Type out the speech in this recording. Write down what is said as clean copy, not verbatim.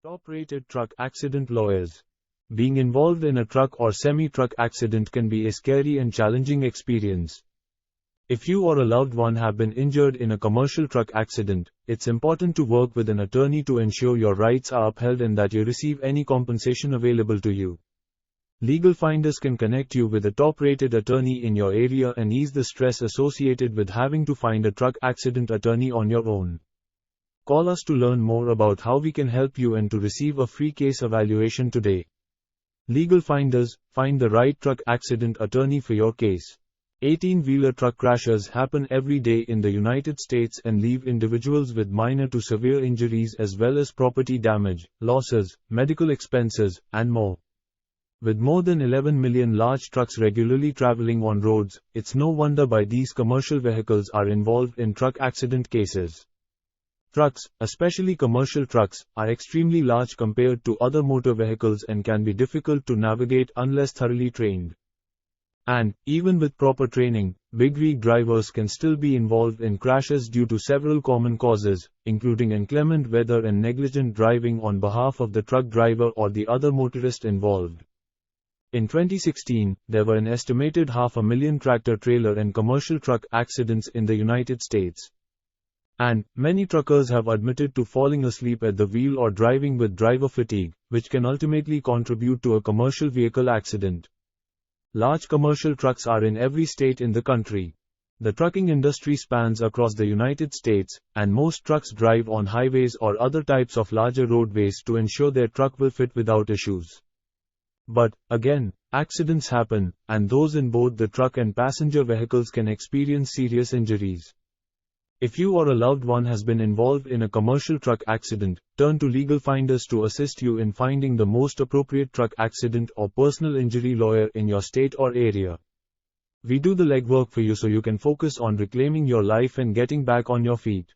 Top-rated truck accident lawyers. Being involved in a truck or semi-truck accident can be a scary and challenging experience. If you or a loved one have been injured in a commercial truck accident, it's important to work with an attorney to ensure your rights are upheld and that you receive any compensation available to you. Legal Finders can connect you with a top-rated attorney in your area and ease the stress associated with having to find a truck accident attorney on your own. Call us to learn more about how we can help you and to receive a free case evaluation today. Legal Finders, find the right truck accident attorney for your case. 18-wheeler truck crashes happen every day in the United States and leave individuals with minor to severe injuries as well as property damage, losses, medical expenses, and more. With more than 11 million large trucks regularly traveling on roads, it's no wonder why these commercial vehicles are involved in truck accident cases. Trucks, especially commercial trucks, are extremely large compared to other motor vehicles and can be difficult to navigate unless thoroughly trained. And, even with proper training, big rig drivers can still be involved in crashes due to several common causes, including inclement weather and negligent driving on behalf of the truck driver or the other motorist involved. In 2016, there were an estimated 500,000 tractor-trailer and commercial truck accidents in the United States. And, many truckers have admitted to falling asleep at the wheel or driving with driver fatigue, which can ultimately contribute to a commercial vehicle accident. Large commercial trucks are in every state in the country. The trucking industry spans across the United States, and most trucks drive on highways or other types of larger roadways to ensure their truck will fit without issues. But, again, accidents happen, and those in both the truck and passenger vehicles can experience serious injuries. If you or a loved one has been involved in a commercial truck accident, turn to Legal Finders to assist you in finding the most appropriate truck accident or personal injury lawyer in your state or area. We do the legwork for you so you can focus on reclaiming your life and getting back on your feet.